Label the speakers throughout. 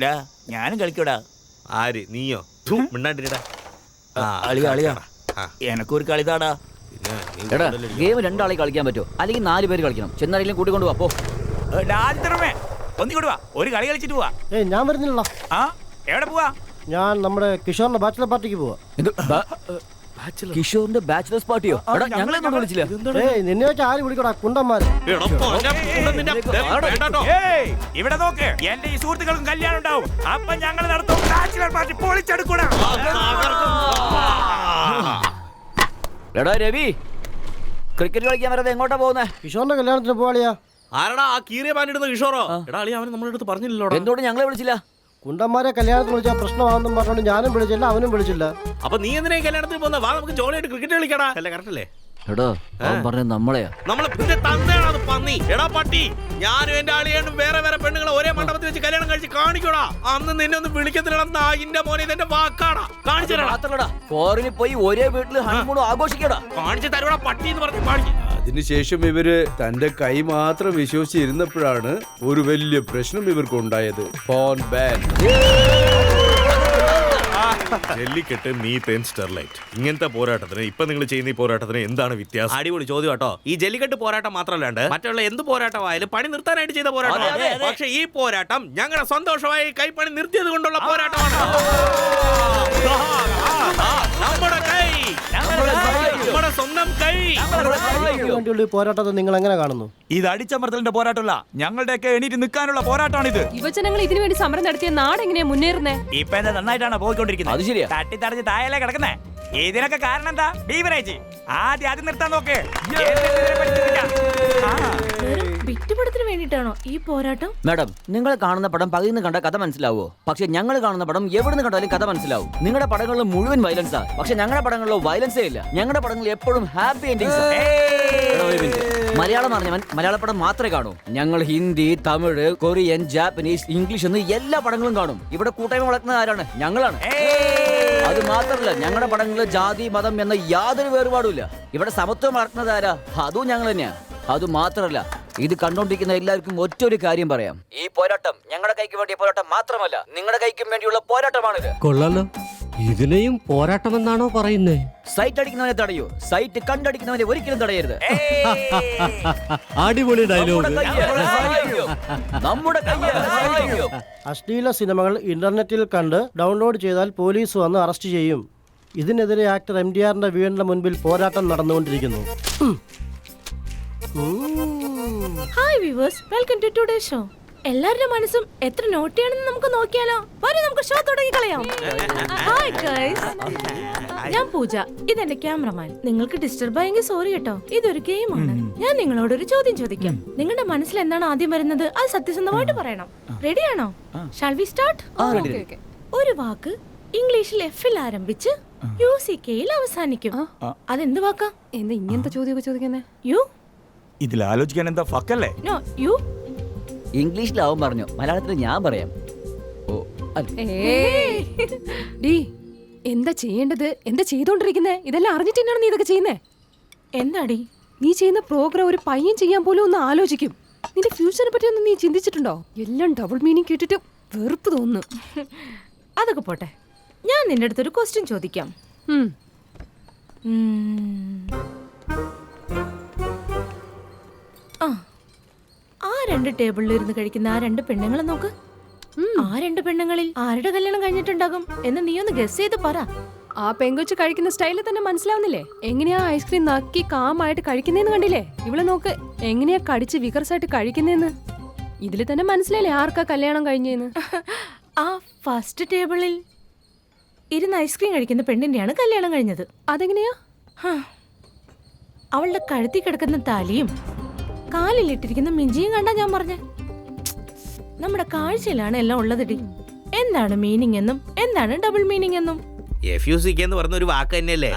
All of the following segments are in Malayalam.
Speaker 1: ഞാനും കളിക്കൂടാ.
Speaker 2: ആര് നീയോ? മിണ്ടാണ്ടിരിടാ.
Speaker 1: എനക്കൊരു കളിതാടാ.
Speaker 3: എടാ ഗെയിം രണ്ടാളെ കളിക്കാൻ പറ്റുമോ? അല്ലെങ്കിൽ 4 പേര് കളിക്കണം. ചെന്നാരെങ്കിലും കൂട്ടിക്കൊണ്ടു വാ.
Speaker 1: ഒന്നി കൊടുവാ, ഒരു കളി കളിച്ചിട്ട് പോവാ.
Speaker 4: ഞാൻ വരുന്നില്ല.
Speaker 1: ആ എവിടെ പോവാ?
Speaker 4: ഞാൻ നമ്മുടെ കിഷോറിന്റെ ബാച്ചിലർ പാർട്ടിക്ക് പോവാ.
Speaker 3: കിഷോറിന്റെ ബാച്ചിലേഴ്സ് പാർട്ടിയോ? ഞങ്ങളൊന്നും വിളിച്ചില്ല.
Speaker 4: നിന്നെ വെച്ച് ആര് വിളിക്കടാ? കുണ്ടന്മാര്.
Speaker 1: ഇവിടെ നോക്ക്, എന്റെ ഈ സുഹൃത്തുക്കൾക്കും കല്യാണം ഉണ്ടാവും. അപ്പൊ ഞങ്ങൾ നടത്തും ബാച്ചിലർ പാർട്ടി. പൊളിച്ചെടുക്കൂടാ.
Speaker 3: എടാ രവി, ക്രിക്കറ്റ് കളിക്കാൻ വരാതെ എങ്ങോട്ടാ പോകുന്നേ?
Speaker 4: കിഷോറിന്റെ കല്യാണത്തിന് പോവാളിയാ.
Speaker 2: ആരടാ ആ കീറിയ പാനിടുന്ന കിഷോറോ? എടാ അളി അവൻ നമ്മുടെ അടുത്ത് പറഞ്ഞില്ലല്ലോ.
Speaker 3: എന്തുകൊണ്ട് ഞങ്ങളെ വിളിച്ചില്ല?
Speaker 4: കുണ്ടന്മാരെ കല്യാണത്തിന് വിളിച്ചാൽ പ്രശ്നമാണെന്നും പറഞ്ഞോണ്ട് ഞാനും വിളിച്ചില്ല, അവനും വിളിച്ചില്ല.
Speaker 2: അപ്പൊ നീ എന്തിനാ കല്യാണത്തിന് പോകുന്ന? വാ നമുക്ക് ജോളിയായിട്ട് ക്രിക്കറ്റ് കളിക്കടാ. അല്ലേ കറക്റ്റ് അല്ലേ?
Speaker 3: എടാ പറഞ്ഞത് നമ്മളെയാ.
Speaker 2: നമ്മളെ പിന്നെ തന്നെയാണ് അത് പന്നി. എടാ പട്ടി, ഞാനും എന്റെ ആളിയാണ്ടും വേറെ വേറെ പെണ്ണുങ്ങളെ ഒരേ മണ്ഡപത്തിൽ വെച്ച് കല്യാണം കഴിച്ച് കാണിക്കോടാ. അന്ന് നിന്നെ ഒന്ന് വിളിക്കത്തില്ലടാ. നായിന്റെ മോനെ ഇതെന്റെ വാക്കാടാ. കാണിച്ചടാ.
Speaker 3: ഫോറിനിൽ പോയി ഒരേ വീട്ടിൽ ഹണിമൂൺ ആഘോഷിക്കടാ.
Speaker 2: കാണിച്ചു തരൂടാ പട്ടി എന്ന് പറഞ്ഞ് കാണിക്കും.
Speaker 5: അതിനുശേഷം ഇവര് തന്റെ കൈ മാത്രം വിശ്വസിച്ചിരുന്നപ്പോഴാണ് ഒരു വലിയ പ്രശ്നം ഇവർക്കുണ്ടായത്. Phone ban.
Speaker 2: Jallikattu, methane, Sterlite, ഇങ്ങനത്തെ പോരാട്ടത്തിന് ഇപ്പൊ നിങ്ങൾ ചെയ്യുന്ന ഈ പോരാട്ടത്തിന് എന്താണ് വ്യത്യാസം? അടിപൊളി ചോദ്യം കേട്ടോ. ഈ ജെല്ലിക്കെട്ട് പോരാട്ടം മാത്രമല്ലാണ്ട് മറ്റുള്ള എന്ത് പോരാട്ടമായാലും പണി നിർത്താനായിട്ട് ചെയ്ത പോരാട്ടം. പക്ഷെ ഈ പോരാട്ടം ഞങ്ങളുടെ സന്തോഷമായി കൈപ്പണി നിർത്തിയത് കൊണ്ടുള്ള പോരാട്ടമാണ്. നമ്മുടെ കൈ, നമ്മുടെ സ്വന്തം കൈ.
Speaker 4: വേണ്ടിയുള്ള പോരാട്ടത്തെ നിങ്ങൾ എങ്ങനെ കാണുന്നു?
Speaker 1: ഇത് അടിച്ചമർത്തലിന്റെ പോരാട്ടമല്ല, ഞങ്ങളുടെയൊക്കെ എണീറ്റ് നിൽക്കാനുള്ള പോരാട്ടമാണിത്.
Speaker 6: യുവജനങ്ങൾ ഇതിനു വേണ്ടി സമരം നടത്തിയ നാട് എങ്ങനെയാ മുന്നേറുന്നേ?
Speaker 1: ഇപ്പൊ എന്താ നന്നായിട്ടാണ് പോയിക്കൊണ്ടിരിക്കുന്നത്.
Speaker 3: അത് ശരിയാ.
Speaker 1: തട്ടിത്തടഞ്ഞ് താഴെ കിടക്കുന്നേ. ഇതിനൊക്കെ കാരണം എന്താ? ബീവറേജ്. ആദ്യം നിർത്താൻ നോക്ക്.
Speaker 6: വിറ്റുപടത്തിന് വേണ്ടിട്ടാണോ ഈ പോരാട്ടം?
Speaker 3: മാഡം, നിങ്ങൾ കാണുന്ന പടം പകുതിന്ന് കണ്ട കഥ മനസ്സിലാവോ? പക്ഷെ ഞങ്ങൾ കാണുന്ന പടം എവിടുന്ന് കണ്ടാലും കഥ മനസ്സിലാവും. നിങ്ങളുടെ പടങ്ങളിൽ മുഴുവൻ വയലൻസാ, പക്ഷെ ഞങ്ങളുടെ പടങ്ങളിലോ വയലൻസേ ഇല്ല. ഞങ്ങളുടെ പടങ്ങളിൽ എപ്പോഴും ഹാപ്പി എൻഡിങ്സ്. മലയാളം അറിഞ്ഞവൻ മലയാള പടം മാത്രമേ കാണൂ. ഞങ്ങൾ Hindi, Tamil, Korean, Japanese, English എന്ന് എല്ലാ പടങ്ങളും കാണും. ഇവിടെ കൂട്ടായ്മ വളർത്തുന്നത് ആരാണ്? ഞങ്ങളാണ്. അത് മാത്രമല്ല, ഞങ്ങളുടെ പടങ്ങളിൽ ജാതി മതം എന്ന യാതൊരു വേറുപാടുമില്ല. ഇവിടെ സമത്വം വളർത്തുന്നത് ആരാ? അതും ഞങ്ങൾ തന്നെയാ. അത് മാത്രമല്ല, ഇത് കണ്ടോണ്ടിരിക്കുന്ന എല്ലാവർക്കും ഒറ്റൊരു കാര്യം പറയാം. ഈ പോരാട്ടം ഞങ്ങളുടെ കൈക്ക് വേണ്ടിയ പോരാട്ടം മാത്രമല്ല, നിങ്ങളുടെ കൈക്കും വേണ്ടിയുള്ള പോരാട്ടമാണിത്.
Speaker 7: കൊള്ളാലോ, ഇതിനെയും പോരാട്ടമെന്നാണോ പറയുന്നേ?
Speaker 3: സൈറ്റ് അടിക്കുന്നവനെ തടയൂ, സൈറ്റ് കണ്ടടിക്കുന്നവനെ ഒരിക്കലും തടയരുത്.
Speaker 7: അടിപൊളി ഡയലോഗ്.
Speaker 3: നമ്മുടെ
Speaker 4: അശ്ലീല സിനിമകൾ ഇന്റർനെറ്റിൽ കണ്ട് ഡൗൺലോഡ് ചെയ്താൽ പോലീസ് വന്ന് അറസ്റ്റ് ചെയ്യും. ഇതിനെതിരെ ആക്ടർ MTRന്റെ വീടിന്റെ മുൻപിൽ പോരാട്ടം നടന്നുകൊണ്ടിരിക്കുന്നു.
Speaker 6: Hi viewers, welcome to today show. എല്ലാവരുടെ മനസ്സും എത്ര നോട്ടിയാണെന്ന് നമുക്ക് നോക്കിയാലോ? വരൂ, നമുക്ക് ഷോ തുടങ്ങി കളയാം. ഹായ് ഗൈസ്, ഞാൻ പൂജ, ഇതെന്റെ ക്യാമറമാൻ. നിങ്ങൾക്ക് ഡിസ്റ്റർബ് ആയെങ്കിൽ സോറി കേട്ടോ. ഇതൊരു ഗെയിമാണ്. ഞാൻ നിങ്ങളോട് ഒരു ചോദ്യം ചോദിക്കാം. നിങ്ങളുടെ മനസ്സിൽ എന്താണ് ആദ്യം വരുന്നത് അത് സത്യസന്ധമായിട്ട് പറയണം. റെഡിയാണോ? Shall we start? ഒരു വാക്ക് ഇംഗ്ലീഷിൽ F-ൽ ആരംഭിച്ച് UCK-യിൽ അവസാനിക്കും. അതെന്ത് വാക്കാ?
Speaker 8: എന്താ ഇങ്ങനത്തെ ചോദ്യമൊക്കെ ചോദിക്കുന്നേ?
Speaker 6: യു.
Speaker 1: ഇതിൽ ആലോചിക്കാൻ എന്താ ഫക്കല്ലേ?
Speaker 6: No, U.
Speaker 3: ഇംഗ്ലീഷിലാവും പറഞ്ഞു, മലയാളത്തിൽ ഞാൻ പറയാം.
Speaker 8: ഡി, എന്താ ചെയ്യേണ്ടത്? എന്താ ചെയ്തോണ്ടിരിക്കുന്നേ? ഇതെല്ലാം അറിഞ്ഞിട്ട് തന്നെയാണ് നീ ഇതൊക്കെ ചെയ്യുന്നേ?
Speaker 6: എന്താടി
Speaker 8: നീ ചെയ്യുന്ന പ്രോഗ്രാം ഒരു പയ്യൻ ചെയ്യാൻ പോലും ഒന്ന് ആലോചിക്കും. നിന്റെ ഫ്യൂച്ചറിനെ പറ്റി ഒന്നും നീ ചിന്തിച്ചിട്ടുണ്ടോ? എല്ലാം ഡബിൾ മീനിങ് കേട്ടിട്ട് വെറുപ്പ് തോന്നുന്നു.
Speaker 6: അതൊക്കെ പോട്ടെ, ഞാൻ നിന്റെ അടുത്തൊരു ക്വസ്റ്റ്യൻ ചോദിക്കാം. ആ 2 ടേബിളിൽ ഇരുന്ന് കഴിക്കുന്ന ആ 2 പെണ്ണുങ്ങളെ നോക്ക്. ആ 2 പെണ്ണുങ്ങളിൽ ആരുടെ കല്യാണം കഴിഞ്ഞിട്ടുണ്ടാകും എന്ന് നീ ഒന്ന് ഗസ് ചെയ്ത് പറ.
Speaker 8: ആ പെങ്കൊച്ച് കഴിക്കുന്ന സ്റ്റൈലിൽ തന്നെ മനസ്സിലാവുന്നില്ലേ? എങ്ങനെയാ ഐസ്ക്രീം നക്കി കാമായിട്ട് കഴിക്കുന്നേന്ന് കണ്ടില്ലേ? ഇവിടെ നോക്ക്, എങ്ങനെയാ കടിച്ച് വികർസായിട്ട് കഴിക്കുന്നേന്ന്. ഇതിൽ തന്നെ മനസ്സിലായില്ലേ ആർക്കാ കല്യാണം കഴിഞ്ഞേന്ന്?
Speaker 6: ആ ഫസ്റ്റ് ടേബിളിൽ ഇരുന്ന് ഐസ്ക്രീം കഴിക്കുന്ന പെണ്ണിന്റെയാണ് കല്യാണം കഴിഞ്ഞത്.
Speaker 8: അതെങ്ങനെയാ?
Speaker 6: അവളുടെ കഴുത്തി കിടക്കുന്ന താലിയും കാലിലിട്ടിരിക്കുന്ന മിഞ്ചിയും കണ്ടാ ഞാൻ പറഞ്ഞേ. നമ്മുടെ കാഴ്ചയിലാണ് എല്ലാം ഉള്ളതിടി. എന്താണ് മീനിങ് എന്നും എന്താണ് ഡബിൾ മീനിങ് എന്നും
Speaker 2: FUCK എന്ന് പറഞ്ഞ ഒരു വാക്ക് തന്നെയല്ലേ?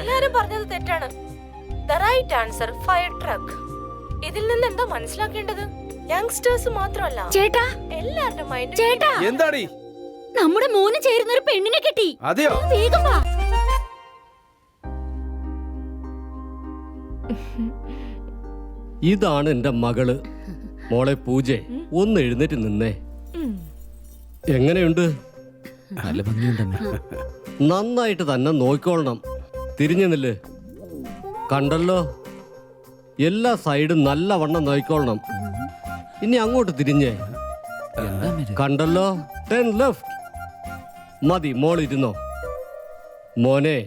Speaker 6: എല്ലാരും പറഞ്ഞത് തെറ്റാണ്. The right answer, fire truck. ഇതിൽ നിന്ന് എന്താ മനസ്സിലാക്കേണ്ടത്? യങ്സ്റ്റേഴ്സ് മാത്രമല്ല,
Speaker 9: ചേട്ടാ,
Speaker 6: എല്ലാവരുടെ മൈൻഡ്.
Speaker 9: ചേട്ടാ,
Speaker 5: എന്താടി?
Speaker 9: നമ്മുടെ മോന് ചേരുന്ന ഒരു പെണ്ണിനെ കിട്ടി.
Speaker 5: അതെയോ?
Speaker 9: വേഗം വാ.
Speaker 7: ഇതാണ് എന്റെ മകള്. മോളെ പൂജ, ഒന്ന് എഴുന്നേറ്റ് നിന്നേ. എങ്ങനെയുണ്ട്?
Speaker 3: നല്ല ഭംഗിയുണ്ടമ്മേ.
Speaker 7: നന്നായിട്ട് തന്നെ നോക്കിക്കൊള്ളണം. തിരിഞ്ഞു നില്ല്. കണ്ടല്ലോ, എല്ലാ സൈഡും നല്ലവണ്ണം നോക്കിക്കൊള്ളണം. ഇനി അങ്ങോട്ട് തിരിഞ്ഞേ. കണ്ടല്ലോ, 10 ലെഫ്റ്റ്. മതി, മോളിരുന്നോ. മോനെ,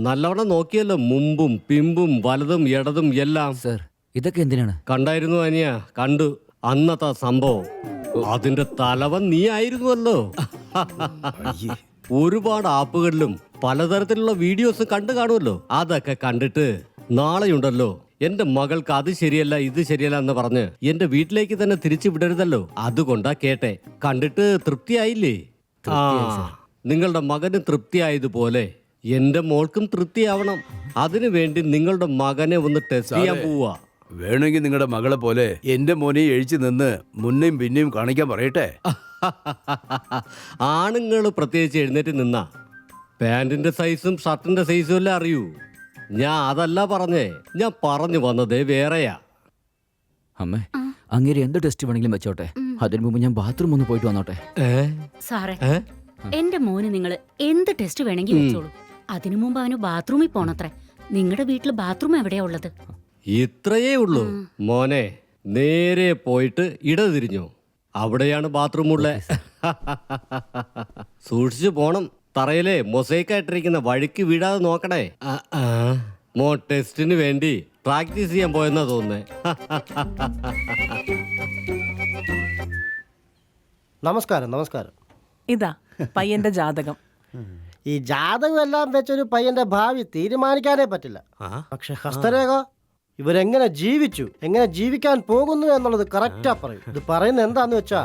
Speaker 7: നല്ലവണ്ണം നോക്കിയല്ലോ, മുമ്പും പിമ്പും വലതും ഇടതും എല്ലാം.
Speaker 3: സർ, ഇതൊക്കെ എന്തിനാണ്?
Speaker 7: കണ്ടായിരുന്നു അനിയ, കണ്ടു അന്നത്തെ സംഭവം. അതിന്റെ തലവൻ നീ ആയിരുന്നുവല്ലോ. ഒരുപാട് ആപ്പുകളിലും പലതരത്തിലുള്ള വീഡിയോസ് കണ്ടു കാണുമല്ലോ. അതൊക്കെ കണ്ടിട്ട് നാളെയുണ്ടല്ലോ എന്റെ മകൾക്ക് അത് ശരിയല്ല ഇത് ശരിയല്ല എന്ന് പറഞ്ഞ് എന്റെ വീട്ടിലേക്ക് തന്നെ തിരിച്ചു വിടരുതല്ലോ. അതുകൊണ്ടാ കേട്ടെ. കണ്ടിട്ട് തൃപ്തിയായില്ലേ? ആ, നിങ്ങളുടെ മകന് തൃപ്തിയായതുപോലെ എന്റെ മോൾക്കും തൃപ്തിയാവണം. അതിനു വേണ്ടി നിങ്ങളുടെ മകനെ ഒന്ന് ടെസ്റ്റ് ചെയ്യാൻ പോവാ.
Speaker 5: വേണമെങ്കിൽ നിങ്ങളുടെ മകളെ പോലെ എന്റെ മോനെ എഴിച്ചു നിന്ന് മുന്നേയും പിന്നെയും കാണിക്കാൻ പറയട്ടെ.
Speaker 7: ആണുങ്ങൾ പ്രത്യേകിച്ച് എഴുന്നേറ്റ് നിന്നാ പാന്റിന്റെ സൈസും ഷർട്ടിന്റെ സൈസും എല്ലാം അറിയൂ. ഞാൻ അതല്ല പറഞ്ഞേ, ഞാൻ പറഞ്ഞു വന്നതേ വേറെയാ.
Speaker 3: അമ്മേ, അങ്ങേര് എന്ത് ടെസ്റ്റ് വേണമെങ്കിലും വെച്ചോട്ടെ. അതിനു മുമ്പ് ഞാൻ ബാത്റൂം ഒന്ന് പോയിട്ട് വന്നോട്ടെ.
Speaker 9: സാറേ, എന്റെ മോന് നിങ്ങൾ എന്ത് ടെസ്റ്റ് വേണമെങ്കിൽ വെച്ചോളൂ. അതിനു മുമ്പ് അവന് ബാത്റൂമിൽ പോണത്രേ. നിങ്ങളുടെ വീട്ടിൽ ബാത്റൂം എവിടെയാ ഉള്ളത്?
Speaker 7: ഇത്രയേ ഉള്ളൂ മോനെ. നേരെ പോയിട്ട് ഇടതിരിഞ്ഞു, അവിടെയാണ് ബാത്റൂം ഉള്ളത്. സൂക്ഷിച്ചു പോണം. തറയിലെ മൊസൈക്കായിട്ടിരിക്കുന്ന വഴിക്ക് വീഴാതെ നോക്കണേ. മോ ടെസ്റ്റിന് വേണ്ടി പ്രാക്ടീസ് ചെയ്യാൻ പോയെന്നാ തോന്നുന്നേ.
Speaker 4: നമസ്കാരം. നമസ്കാരം.
Speaker 10: ഇതാ പയ്യന്റെ ജാതകം.
Speaker 4: ഈ ജാതകം എല്ലാം വെച്ചൊരു പയ്യന്റെ ഭാവി തീരുമാനിക്കാനേ പറ്റില്ല. പക്ഷെ ഹസ്തരേഖ ഇവരെങ്ങനെ ജീവിച്ചു, എങ്ങനെ ജീവിക്കാൻ പോകുന്നു എന്നുള്ളത് കറക്റ്റാ പറയും. ഇത് പറയുന്നത് എന്താന്ന് വെച്ചാ,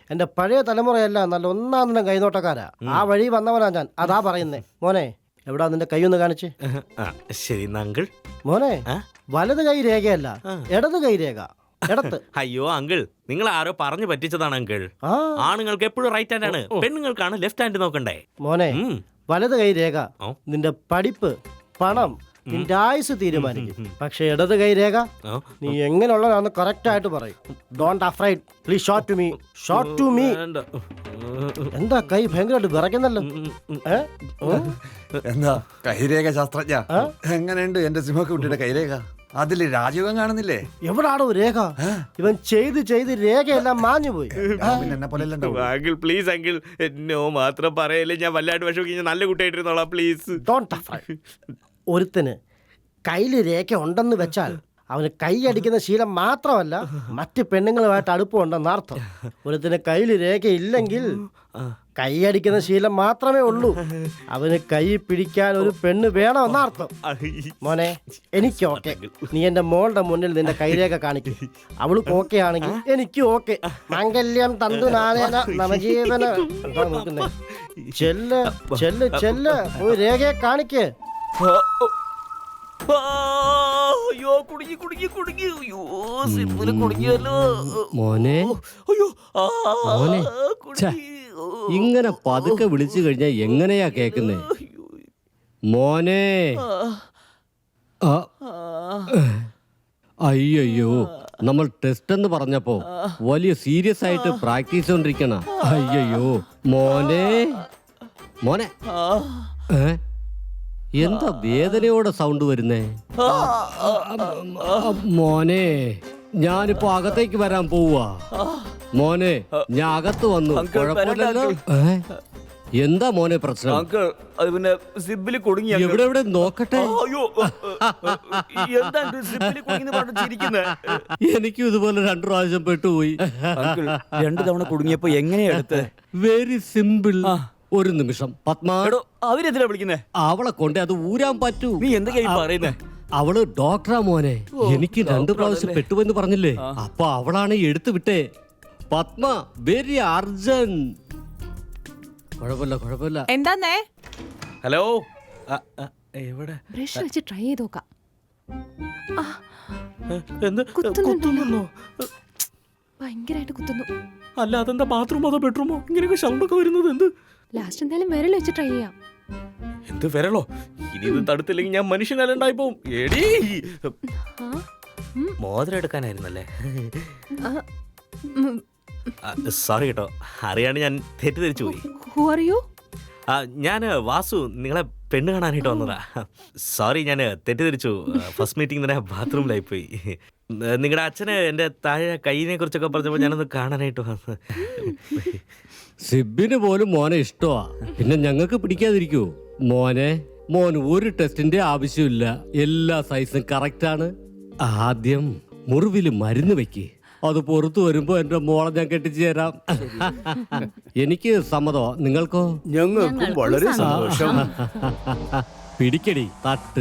Speaker 4: എന്റെ പഴയ തലമുറയെല്ലാം നല്ല ഒന്നാം കൈനോട്ടക്കാരാ. ആ വഴി വന്നവനാ ഞാൻ. അതാ പറയുന്നേ. മോനെ, എവിടാ നിന്റെ കൈ ഒന്ന് കാണിച്ച്.
Speaker 2: ശരി അങ്കിൾ.
Speaker 4: മോനെ, വലത് കൈ രേഖയല്ല, ഇടത് കൈ രേഖ. ഇടത്ത്.
Speaker 2: അയ്യോ അങ്കിൾ, നിങ്ങൾ ആരോ പറഞ്ഞു പറ്റിച്ചതാണ് അങ്കിൾ. ആണുങ്ങൾക്ക് എപ്പോഴും റൈറ്റ് ഹാൻഡ് ആണ്, പെണ്ണുങ്ങൾക്കാണ് ലെഫ്റ്റ് ഹാൻഡ് നോക്കണ്ടേ.
Speaker 4: മോനെ, വലത് കൈ രേഖ നിന്റെ പഠിപ്പ്, പണം, നിന്റെ ആയുസ് തീരുമാനിക്കും. പക്ഷെ ഇടത് കൈ രേഖ നീ എങ്ങനെയുള്ളതാന്ന് കറക്റ്റ് ആയിട്ട് പറയും. Don't afraid, please shot to me, shot to me. എന്താ കൈ ഭയങ്കരമായിട്ട് വിറയ്ക്കുന്നല്ലോ.
Speaker 11: എന്താ കൈരേഖ ശാസ്ത്രജ്ഞ, എങ്ങനെയുണ്ട് എന്റെ സിംഹക്കുട്ടിയുടെ കൈരേഖ? അതില് രാജീവൻ കാണുന്നില്ലേ?
Speaker 4: എവിടാണോ രേഖ? ഇവൻ ചെയ്ത് രേഖയെല്ലാം മാഞ്ഞു പോയി.
Speaker 11: എന്നെ പോലെ
Speaker 2: അങ്കിൾ പ്ലീസ് അങ്കിൾ, എന്നോ മാത്രം പറയല്ലേ. ഞാൻ വല്ലാണ്ട് വിഷമിക്കും. നല്ല കുട്ടിയായിട്ടിരുന്നോളാം പ്ലീസ്.
Speaker 4: Don't afraid. ഒരുത്തിന് കയ്യിൽ രേഖ ഉണ്ടെന്ന് വെച്ചാൽ അവന് കൈ അടിക്കുന്ന ശീലം മാത്രമല്ല, മറ്റ് പെണ്ണുങ്ങളുമായിട്ട് അടുപ്പമുണ്ടെന്ന് അർത്ഥം. ഒരുത്തിന് കയ്യിൽ രേഖ ഇല്ലെങ്കിൽ കൈ അടിക്കുന്ന ശീലം മാത്രമേ ഉള്ളൂ. അവന് കൈ പിടിക്കാൻ ഒരു പെണ്ണ് വേണമെന്ന അർത്ഥം. മോനെ, എനിക്ക് ഓക്കെ. നീ എന്റെ മോളുടെ മുന്നിൽ നിന്റെ കൈരേഖ കാണിക്കും. അവൾക്ക് ഓക്കെ ആണെങ്കിൽ എനിക്ക് ഓക്കെ. മംഗല്യം തന്തു നാനേന നവജീവന. നോക്കുന്നേ, ചെല്ല് ചെല്ല് ചെല്ല്, ഒരു രേഖയെ കാണിക്ക്.
Speaker 2: അയ്യോ, കുടുങ്ങി കുടുങ്ങി കുടുങ്ങി. അയ്യോ, സിമ്പിള് കുടുങ്ങിയല്ലോ
Speaker 7: മോനെ. മോനെ, ഇങ്ങനെ പതുക്കെ വിളിച്ചു കഴിഞ്ഞാ എങ്ങനെയാ കേക്കുന്നേ? മോനെ. അയ്യോ, നമ്മൾ ടെസ്റ്റ് എന്ന് പറഞ്ഞപ്പോ വലിയ സീരിയസ് ആയിട്ട് പ്രാക്ടീസ് കൊണ്ടിരിക്കണ. അയ്യോ മോനെ, മോനെ. എന്താ വേദനയോടെ സൗണ്ട് വരുന്നേ? മോനെ, ഞാനിപ്പോ അകത്തേക്ക് വരാൻ പോവാ. മോനെ, ഞാൻ അകത്ത് വന്നു. കുഴപ്പമില്ലല്ലോ. എന്താ മോനെ പ്രശ്നം? എവിടെ എവിടെ നോക്കട്ടെ. എനിക്കും ഇതുപോലെ 2 പ്രാവശ്യം പെട്ടുപോയി.
Speaker 3: 2 തവണ കുടുങ്ങിയപ്പോ എങ്ങനെയാ എടുത്തത്?
Speaker 7: Very simple. ഒരു നിമിഷം. പത്മാടോ,
Speaker 3: അവരെന്തിനാ വിളിക്കുന്നേ?
Speaker 7: അവളെ കൊണ്ട് അത് ഊരാൻ പറ്റൂ.
Speaker 3: നീ എന്തൊക്കെയാ പറയുന്നേ?
Speaker 7: അവള് ഡോക്ടറാ മോനെ. എനിക്ക് 2 പ്രാവശ്യം പെട്ടുവെന്ന് പറഞ്ഞില്ലേ, അപ്പൊ അവളാണ് എടുത്തു വിട്ടേ. Padma, very urgent. കുഴപ്പമില്ല കുഴപ്പമില്ല.
Speaker 10: എന്താന്നേ?
Speaker 2: ഹലോ, എവിടെ?
Speaker 8: ബ്രഷ് വെച്ച് ട്രൈ ചെയ്ത് നോക്കാം.
Speaker 2: കുത്തുന്നുണ്ടോ?
Speaker 8: ഭയങ്കരമായിട്ട് കുത്തുന്നു.
Speaker 2: അല്ല, അതെന്താ ബാത്റൂമോ അതോ ബെഡ്റൂമോ ഇങ്ങനെയൊക്കെ സൗണ്ട് ഒക്കെ വരുന്നത്? എന്ത്?
Speaker 8: ലാസ്റ്റ് എന്തായാലും വിരൽ വെച്ച് ട്രൈ ചെയ്യാം.
Speaker 2: എന്ത് വിരളോ? ഇനി ഇത് തടുത്തില്ലെങ്കിൽ ഞാൻ മനുഷ്യനല്ലാണ്ടായി പോവും. എടീ, മോതിരം എടുക്കാനായിരുന്നല്ലേ? സോറി കേട്ടോ, അറിയാണ്ട് ഞാൻ തെറ്റിദ്ധരിച്ചു പോയി.
Speaker 8: Who are you?
Speaker 2: ഞാൻ വാസു, നിങ്ങളെ പെണ്ണ് കാണാനായിട്ട് വന്നതാ. സോറി, ഞാൻ തെറ്റിദ്ധരിച്ചു. ഫസ്റ്റ് മീറ്റിംഗ് തന്നെ ബാത്റൂമിലായി പോയി. നിങ്ങളുടെ അച്ഛന് എൻ്റെ താഴെ കൈയിനെ കുറിച്ചൊക്കെ പറഞ്ഞപ്പോൾ ഞാനൊന്ന് കാണാനായിട്ട് വന്നു.
Speaker 7: സിബിന് പോലും മോനെ ഇഷ്ടമാ, പിന്നെ ഞങ്ങൾക്ക് പിടിക്കാതിരിക്കൂ? മോൻ ഒരു ടെസ്റ്റിന്റെ ആവശ്യമില്ല, എല്ലാ സൈസും കറക്റ്റ് ആണ്. ആദ്യം മുറിവില് മരുന്ന് വെക്ക്, അത് പുറത്തു വരുമ്പോ എന്റെ മോളെ ഞാൻ കെട്ടിച്ചു തരാം. എനിക്ക് സമ്മതമാ, നിങ്ങൾക്കോ?
Speaker 5: ഞങ്ങൾക്കും വളരെ സന്തോഷം.
Speaker 7: പിടിക്കടി തട്ട്.